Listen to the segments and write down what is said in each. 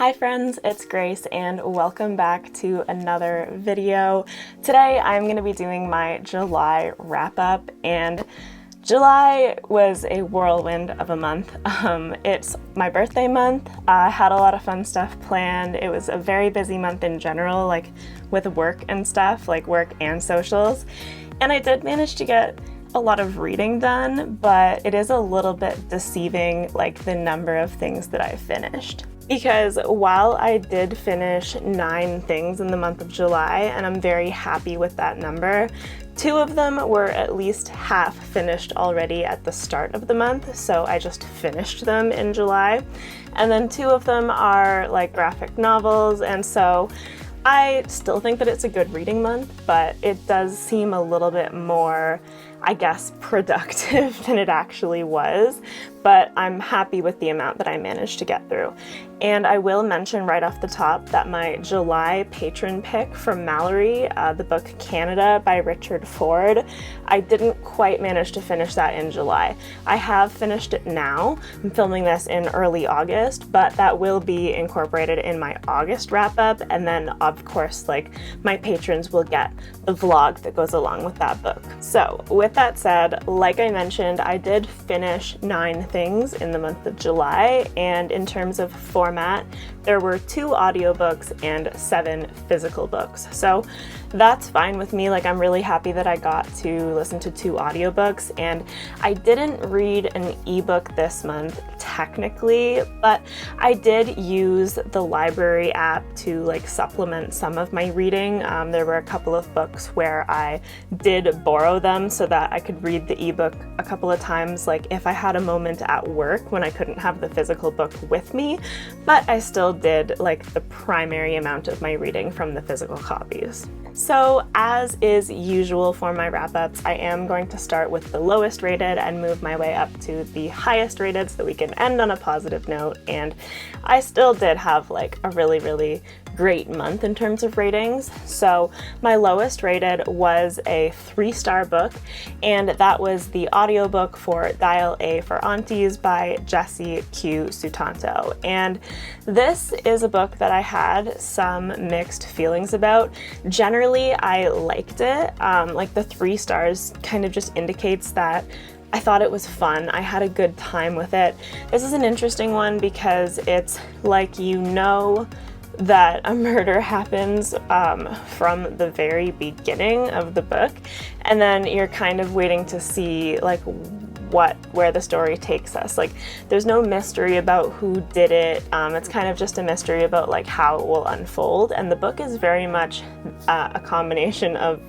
Hi friends, it's Grace and welcome back to another video. Today I'm going to be doing my July wrap-up, and July was a whirlwind of a month. It's my birthday month. I had a lot of fun stuff planned. It was a very busy month in general, like with work and stuff, like work and socials. And I did manage to get a lot of reading done, but it is a little bit deceiving, like the number of things that I finished. Because while I did finish 9 things in the month of July, and I'm very happy with that number, 2 of them were at least half finished already at the start of the month, so I just finished them in July. And then 2 of them are like graphic novels, and so I still think that it's a good reading month, but it does seem a little bit more, I guess, productive than it actually was, but I'm happy with the amount that I managed to get through. And I will mention right off the top that my July patron pick from Mallory, the book Canada by Richard Ford, I didn't quite manage to finish that in July. I have finished it now. I'm filming this in early August, but that will be incorporated in my August wrap-up, and then of course, like, my patrons will get the vlog that goes along with that book. So with that said, like I mentioned, I did finish 9 things in the month of July, and in terms of format, there were 2 audiobooks and 7 physical books. So that's fine with me. Like, I'm really happy that I got to listen to 2 audiobooks, and I didn't read an ebook this month technically, but I did use the library app to like supplement some of my reading. There were a couple of books where I did borrow them so that I could read the ebook a couple of times, like if I had a moment at work when I couldn't have the physical book with me, but I still did like the primary amount of my reading from the physical copies. So as is usual for my wrap-ups, I am going to start with the lowest rated and move my way up to the highest rated so that we can end on a positive note. And I still did have like a really great month in terms of ratings. So my lowest rated was a 3-star book, and that was the audiobook for Dial A for Aunties by Jessie Q. Sutanto. And this is a book that I had some mixed feelings about. Generally, I liked it. Like the 3 stars kind of just indicates that I thought it was fun. I had a good time with it. This is an interesting one because it's like, you know, that a murder happens from the very beginning of the book, and then you're kind of waiting to see like where the story takes us. Like, there's no mystery about who did it. It's kind of just a mystery about like how it will unfold, and the book is very much a combination of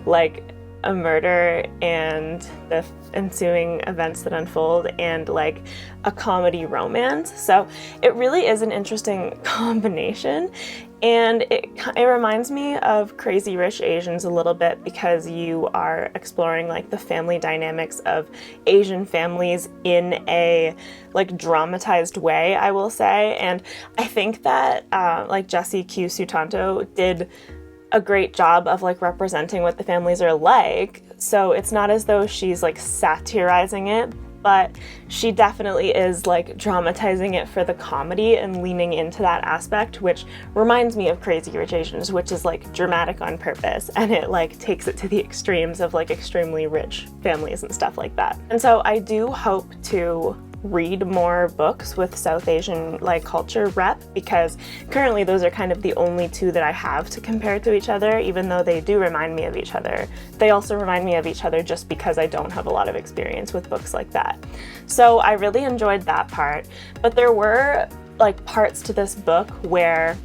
like a murder and the ensuing events that unfold and like a comedy romance. So it really is an interesting combination, and it reminds me of Crazy Rich Asians a little bit because you are exploring like the family dynamics of Asian families in a like dramatized way, I will say. And I think that like Jessie Q. Sutanto did a great job of like representing what the families are like. So it's not as though she's like satirizing it, but she definitely is like dramatizing it for the comedy and leaning into that aspect, which reminds me of Crazy Rich Asians, which is like dramatic on purpose, and it like takes it to the extremes of like extremely rich families and stuff like that. And so I do hope to read more books with South Asian like culture rep, because currently those are kind of the only 2 that I have to compare to each other, even though they do remind me of each other. They also remind me of each other just because I don't have a lot of experience with books like that. So I really enjoyed that part, but there were like parts to this book where,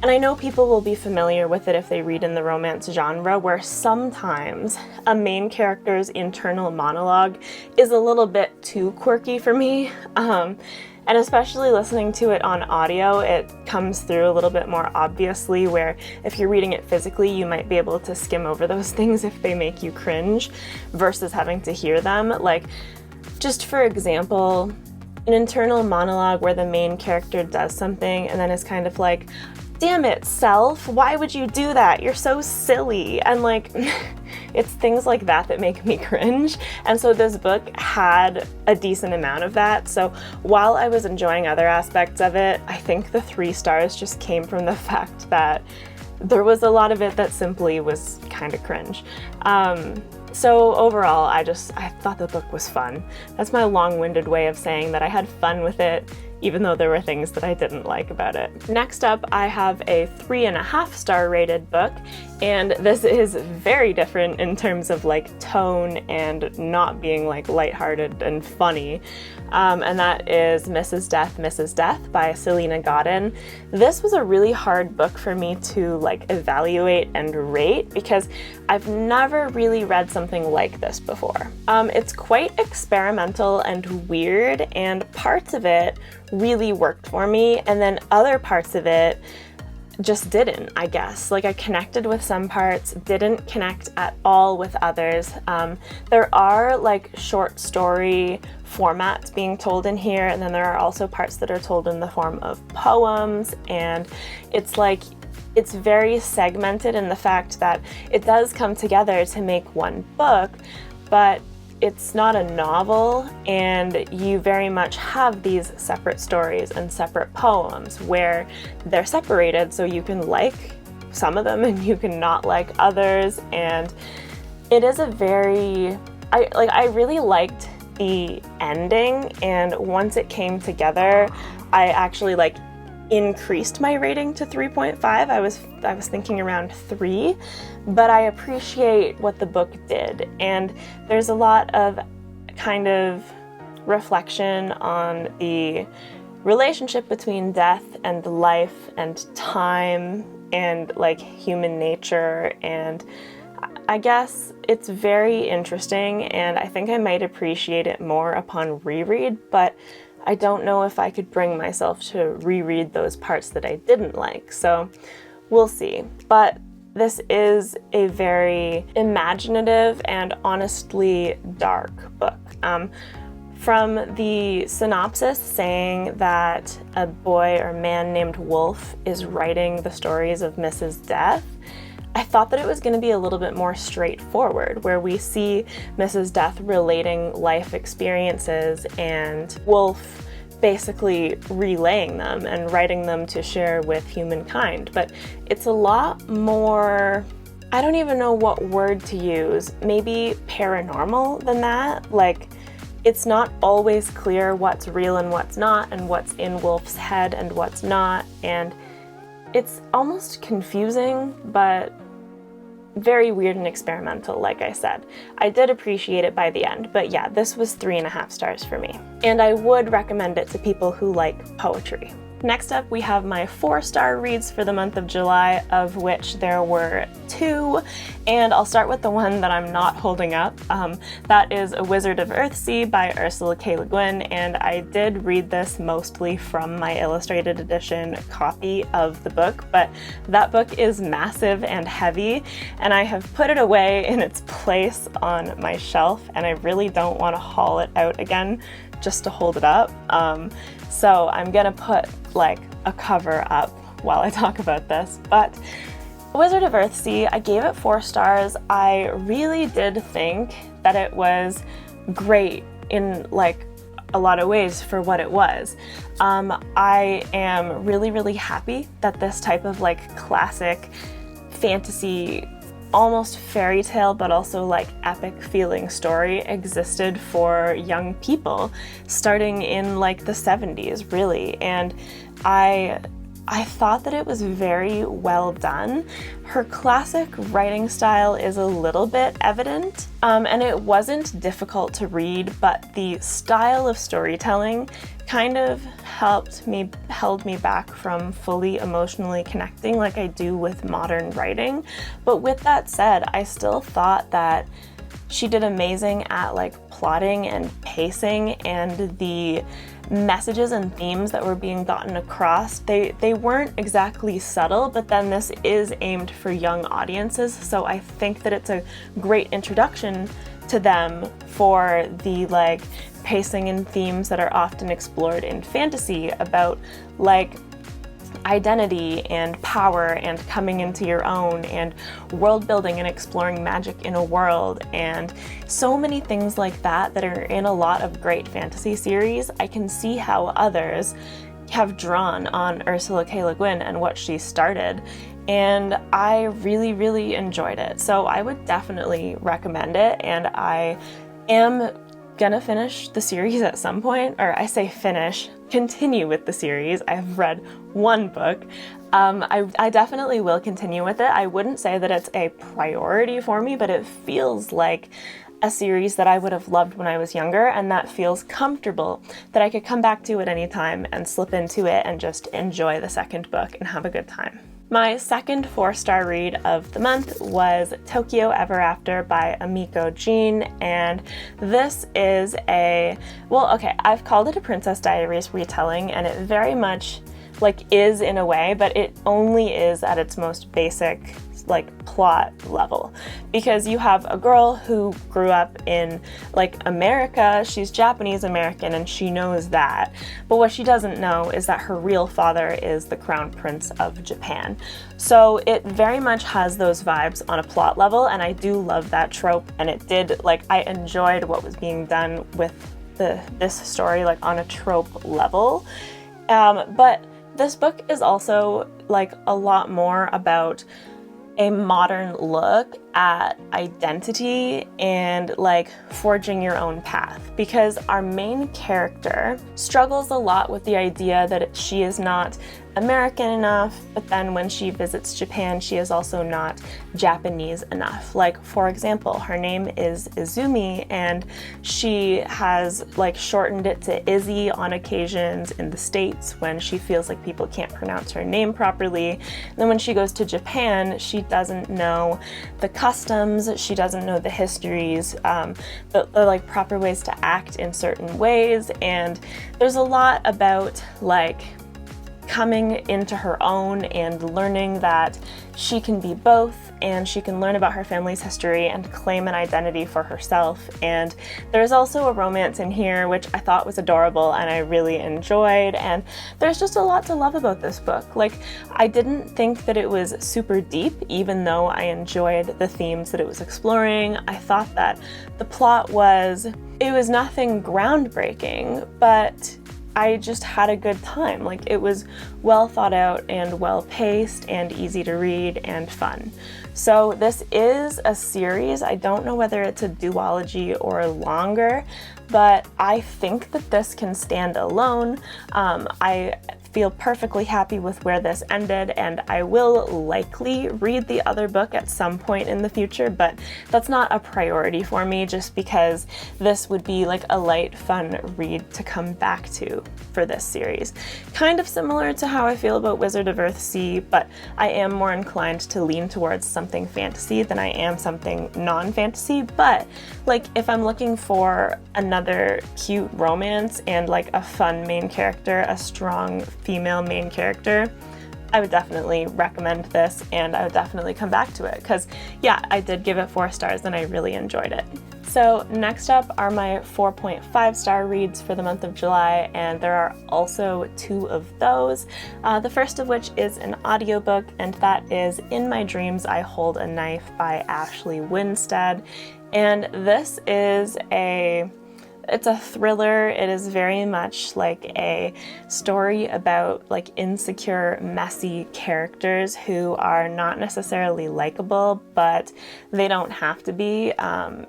and I know people will be familiar with it if they read in the romance genre, where sometimes a main character's internal monologue is a little bit too quirky for me. And especially listening to it on audio, it comes through a little bit more obviously, where if you're reading it physically, you might be able to skim over those things if they make you cringe, versus having to hear them. Like, just for example, an internal monologue where the main character does something and then is kind of like, damn it, self, why would you do that? You're so silly. And like, it's things like that that make me cringe. And so this book had a decent amount of that. So while I was enjoying other aspects of it, I think the 3 stars just came from the fact that there was a lot of it that simply was kind of cringe. So overall, I thought the book was fun. That's my long-winded way of saying that I had fun with it, even though there were things that I didn't like about it. Next up, I have a 3.5 star rated book, and this is very different in terms of like tone and not being like lighthearted and funny. And that is Mrs. Death by Selena Godin. This was a really hard book for me to like evaluate and rate because I've never really read something like this before. It's quite experimental and weird, and parts of it really worked for me, and then other parts of it just didn't, I guess. Like, I connected with some parts, didn't connect at all with others. There are like short story formats being told in here, and then there are also parts that are told in the form of poems, and it's like, it's very segmented in the fact that it does come together to make one book, but it's not a novel, and you very much have these separate stories and separate poems where they're separated so you can like some of them and you can not like others. And it is a very, I really liked the ending, and once it came together, I actually like increased my rating to 3.5. I was thinking around 3, but I appreciate what the book did, and there's a lot of kind of reflection on the relationship between death and life and time and like human nature, and I guess it's very interesting, and I think I might appreciate it more upon reread, but I don't know if I could bring myself to reread those parts that I didn't like, so we'll see. But this is a very imaginative and honestly dark book. From the synopsis saying that a boy or man named Wolf is writing the stories of Mrs. Death, I thought that it was going to be a little bit more straightforward, where we see Mrs. Death relating life experiences and Wolf basically relaying them and writing them to share with humankind. But it's a lot more, I don't even know what word to use, maybe paranormal than that. Like, it's not always clear what's real and what's not, and what's in Wolf's head and what's not, and it's almost confusing, but very weird and experimental, like I said. I did appreciate it by the end, but yeah, this was 3.5 stars for me. And I would recommend it to people who like poetry. Next up, we have my 4-star reads for the month of July, of which there were 2, and I'll start with the one that I'm not holding up. That is A Wizard of Earthsea by Ursula K. Le Guin, and I did read this mostly from my illustrated edition copy of the book, but that book is massive and heavy, and I have put it away in its place on my shelf, and I really don't want to haul it out again just to hold it up. So I'm gonna put like a cover up while I talk about this. But Wizard of Earthsea, I gave it 4 stars. I really did think that it was great in like a lot of ways for what it was. I am really happy that this type of like classic fantasy, almost fairy tale, but also like epic feeling story existed for young people starting in like the 70s, really. And I thought that it was very well done. Her classic writing style is a little bit evident, and it wasn't difficult to read, but the style of storytelling kind of held me back from fully emotionally connecting like I do with modern writing. But with that said, I still thought that she did amazing at like plotting and pacing, and the messages and themes that were being gotten across, they weren't exactly subtle, but then this is aimed for young audiences, so I think that it's a great introduction to them for the like pacing and themes that are often explored in fantasy about like identity and power and coming into your own and world building and exploring magic in a world and so many things like that that are in a lot of great fantasy series. I can see how others have drawn on Ursula K. Le Guin and what she started, and I really, really enjoyed it. So I would definitely recommend it, and I am gonna finish the series at some point, or I say finish, continue with the series. I've read one book. I definitely will continue with it. I wouldn't say that it's a priority for me, but it feels like a series that I would have loved when I was younger, and that feels comfortable, that I could come back to at any time and slip into it and just enjoy the second book and have a good time. My second 4-star read of the month was Tokyo Ever After by Amiko Jean, and this is I've called it a Princess Diaries retelling, and it very much is in a way, but it only is at its most basic plot level, because you have a girl who grew up in America. She's Japanese American and she knows that, but what she doesn't know is that her real father is the Crown Prince of Japan. So it very much has those vibes on a plot level, and I do love that trope, and it did I enjoyed what was being done with this story on a trope level, but this book is also a lot more about a modern look at identity and forging your own path, because our main character struggles a lot with the idea that she is not American enough, but then when she visits Japan, she is also not Japanese enough. For example, her name is Izumi, and she has shortened it to Izzy on occasions in the States when she feels like people can't pronounce her name properly. And then when she goes to Japan, she doesn't know the customs, she doesn't know the histories, the proper ways to act in certain ways, and there's a lot about coming into her own and learning that she can be both, and she can learn about her family's history and claim an identity for herself. And there's also a romance in here which I thought was adorable and I really enjoyed, and there's just a lot to love about this book. I didn't think that it was super deep, even though I enjoyed the themes that it was exploring. I thought that the plot was nothing groundbreaking, but I just had a good time. It was well thought out and well paced and easy to read and fun. So this is a series. I don't know whether it's a duology or longer, but I think that this can stand alone. I feel perfectly happy with where this ended, and I will likely read the other book at some point in the future, but that's not a priority for me, just because this would be a light, fun read to come back to for this series. Kind of similar to how I feel about Wizard of Earthsea, but I am more inclined to lean towards something fantasy than I am something non-fantasy. But if I'm looking for another cute romance and a fun main character, a strong female main character, I would definitely recommend this, and I would definitely come back to it, because yeah, I did give it 4 stars and I really enjoyed it. So next up are my 4.5 star reads for the month of July, and there are also 2 of those. The first of which is an audiobook, and that is In My Dreams I Hold a Knife by Ashley Winstead. And this is it's a thriller. It is very much a story about insecure, messy characters who are not necessarily likable, but they don't have to be.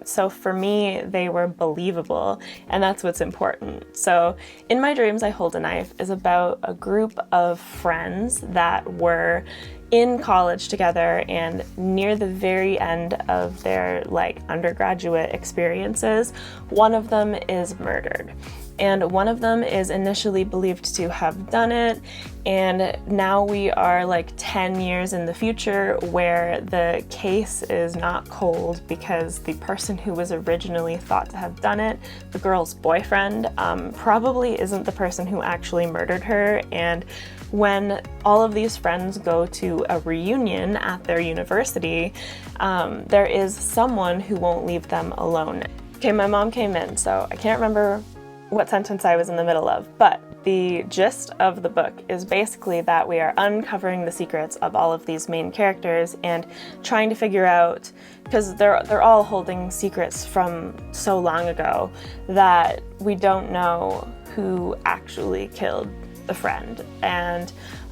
So for me, they were believable, and that's what's important. So In My Dreams I Hold a Knife is about a group of friends that were in college together, and near the very end of their undergraduate experiences, one of them is murdered. And one of them is initially believed to have done it, and now we are 10 years in the future where the case is not cold, because the person who was originally thought to have done it, the girl's boyfriend, probably isn't the person who actually murdered her. And when all of these friends go to a reunion at their university, there is someone who won't leave them alone. Okay, my mom came in, so I can't remember what sentence I was in the middle of, but the gist of the book is basically that we are uncovering the secrets of all of these main characters and trying to figure out, because they're all holding secrets from so long ago, that we don't know who actually killed the friend. And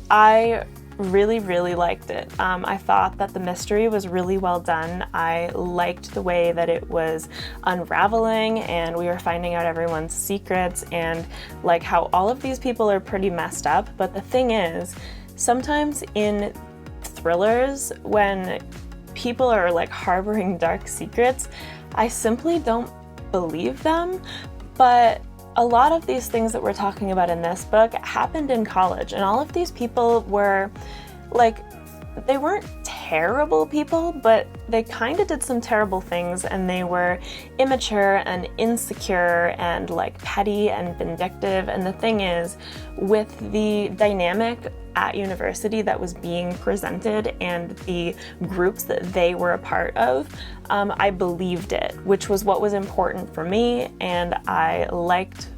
I really, really liked it. I thought that the mystery was really well done. I liked the way that it was unraveling and we were finding out everyone's secrets and like how all of these people are pretty messed up. But the thing is, sometimes in thrillers, when people are like harboring dark secrets, I simply don't believe them. But a lot of these things that we're talking about in this book happened in college, and all of these people were like, they weren't terrible people, but they kind of did some terrible things, and they were immature and insecure and like petty and vindictive. And the thing is, with the dynamic at university that was being presented and the groups that they were a part of, I believed it, which was what was important for me, and I liked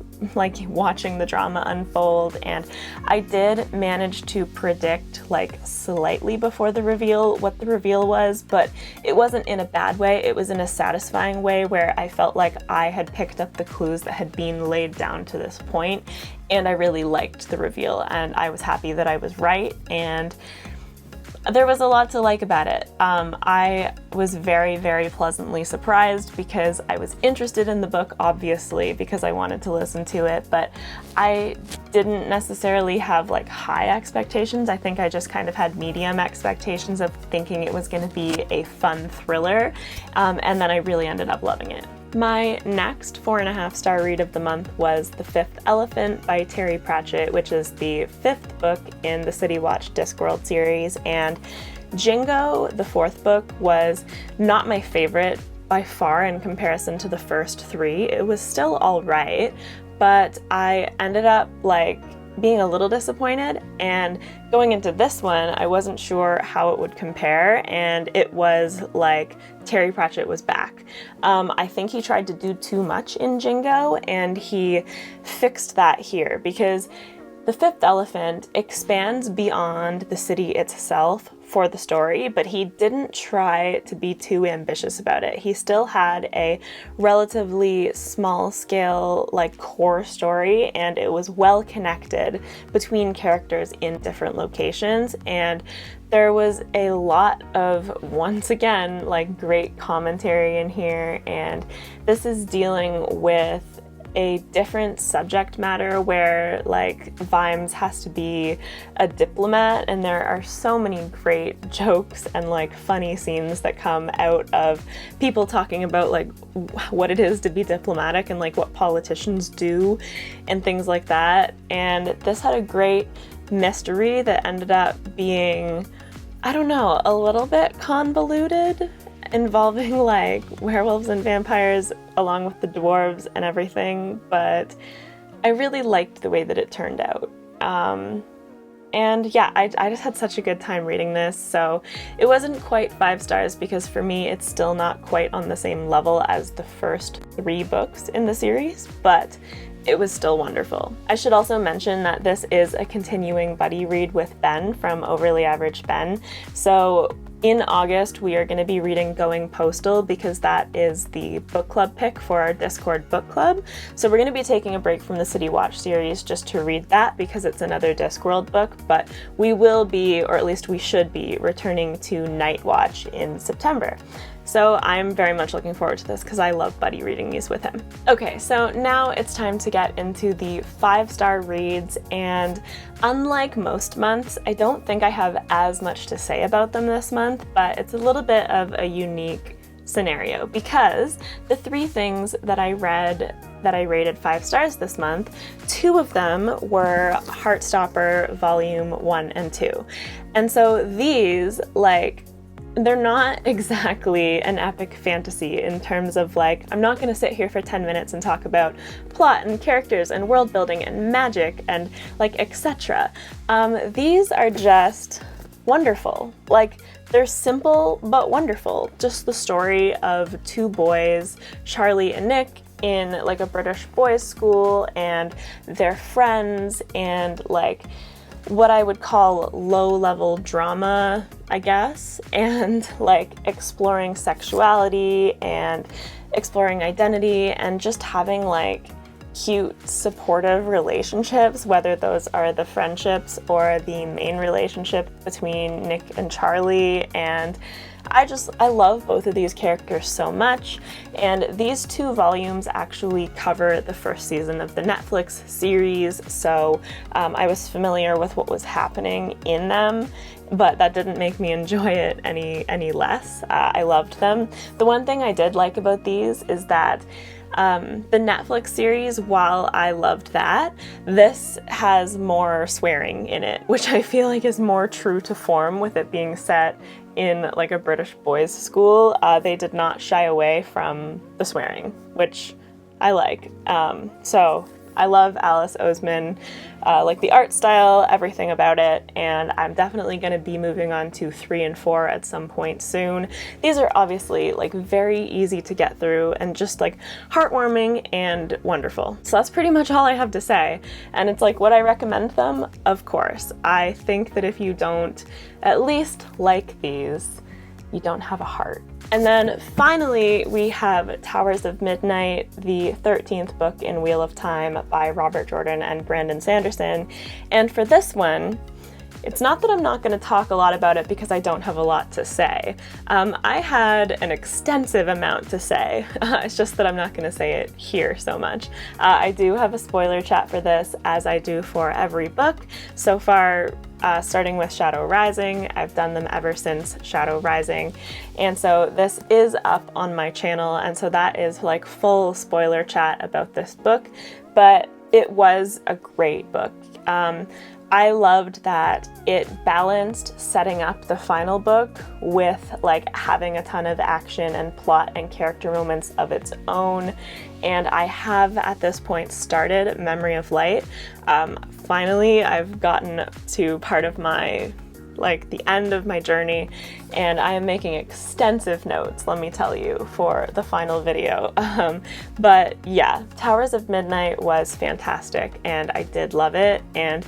watching the drama unfold. And I did manage to predict like slightly before the reveal what the reveal was, but it wasn't in a bad way. It was in a satisfying way where I felt like I had picked up the clues that had been laid down to this point, and I really liked the reveal, and I was happy that I was right, and there was a lot to like about it. I was very, very pleasantly surprised because I was interested in the book, obviously, because I wanted to listen to it, but I didn't necessarily have like high expectations. I think I just kind of had medium expectations of thinking it was going to be a fun thriller, and then I really ended up loving it. My next 4.5-star read of the month was The Fifth Elephant by Terry Pratchett, which is the 5th book in the City Watch Discworld series. And Jingo, the 4th book, was not my favorite by far in comparison to the first 3. It was still all right, but I ended up like being a little disappointed, and going into this one, I wasn't sure how it would compare, and it was like Terry Pratchett was back. I think he tried to do too much in Jingo, and he fixed that here, because The Fifth Elephant expands beyond the city itself for the story, but he didn't try to be too ambitious about it. He still had a relatively small scale, like, core story, and it was well connected between characters in different locations, and there was a lot of, once again, like, great commentary in here, and this is dealing with a different subject matter where like Vimes has to be a diplomat, and there are so many great jokes and like funny scenes that come out of people talking about like what it is to be diplomatic and like what politicians do and things like that. And this had a great mystery that ended up being, I don't know, a little bit convoluted, involving like werewolves and vampires along with the dwarves and everything, but I really liked the way that it turned out. And yeah, I just had such a good time reading this, so it wasn't quite 5 stars because for me it's still not quite on the same level as the first 3 books in the series, but it was still wonderful. I should also mention that this is a continuing buddy read with Ben from Overly Average Ben, so in August, we are going to be reading Going Postal because that is the book club pick for our Discord book club. So we're going to be taking a break from the City Watch series just to read that because it's another Discworld book, but we will be, or at least we should be, returning to Night Watch in September. So I'm very much looking forward to this because I love buddy reading these with him. Okay, so now it's time to get into the 5-star reads, and unlike most months, I don't think I have as much to say about them this month, but it's a little bit of a unique scenario because the 3 things that I read that I rated 5 stars this month, 2 of them were Heartstopper Volume 1 and 2. And so these, like, they're not exactly an epic fantasy in terms of like, I'm not going to sit here for 10 minutes and talk about plot and characters and world building and magic and like etc. These are just wonderful. Like, they're simple but wonderful. Just the story of 2 boys, Charlie and Nick, in like a British boys' school, and they're friends, and like what I would call low-level drama, I guess, and like exploring sexuality and exploring identity and just having like cute, supportive relationships, whether those are the friendships or the main relationship between Nick and Charlie. And I love both of these characters so much, and these 2 volumes actually cover the first season of the Netflix series, so I was familiar with what was happening in them, but that didn't make me enjoy it any less. I loved them. The one thing I did like about these is that the Netflix series, while I loved that, this has more swearing in it, which I feel like is more true to form with it being set in like a British boys' school. They did not shy away from the swearing, which I like. So I love Alice Oseman, like the art style, everything about it, and I'm definitely going to be moving on to 3 and 4 at some point soon. These are obviously like very easy to get through and just like heartwarming and wonderful. So that's pretty much all I have to say. And it's like, would I recommend them? Of course. I think that if you don't at least like these, you don't have a heart. And then finally, we have Towers of Midnight, the 13th book in Wheel of Time by Robert Jordan and Brandon Sanderson. And for this one, it's not that I'm not going to talk a lot about it because I don't have a lot to say. I had an extensive amount to say. It's just that I'm not going to say it here so much. I do have a spoiler chat for this, as I do for every book. So far, starting with Shadow Rising, I've done them ever since Shadow Rising. And so this is up on my channel, and so that is like full spoiler chat about this book, but it was a great book. I loved that it balanced setting up the final book with like having a ton of action and plot and character moments of its own. And I have at this point started Memory of Light. Finally, I've gotten to part of my like the end of my journey, and I am making extensive notes, let me tell you, for the final video. But yeah, Towers of Midnight was fantastic, and I did love it, and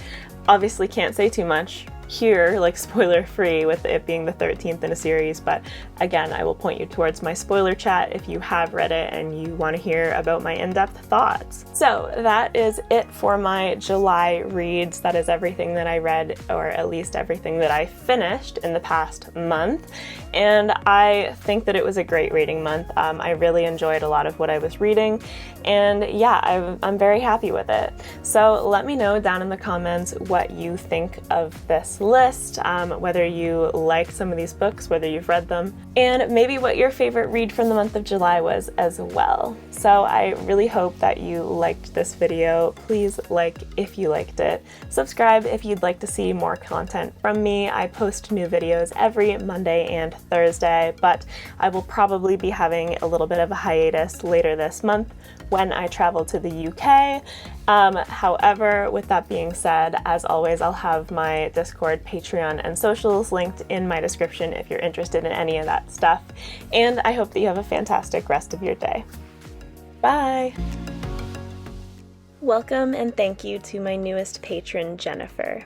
obviously can't say too much here, like spoiler free, with it being the 13th in a series, but again, I will point you towards my spoiler chat if you have read it and you want to hear about my in-depth thoughts. So that is it for my July reads. That is everything that I read, or at least everything that I finished in the past month, and I think that it was a great reading month. I really enjoyed a lot of what I was reading, and yeah, I'm very happy with it. So let me know down in the comments what you think of this list, whether you like some of these books, whether you've read them, and maybe what your favorite read from the month of July was as well. So I really hope that you liked this video. Please like if you liked it. Subscribe if you'd like to see more content from me. I post new videos every Monday and Thursday, but I will probably be having a little bit of a hiatus later this month when I travel to the UK. However, with that being said, as always, I'll have my Discord, Patreon, and socials linked in my description if you're interested in any of that stuff. And I hope that you have a fantastic rest of your day. Bye! Welcome and thank you to my newest patron, Jennifer.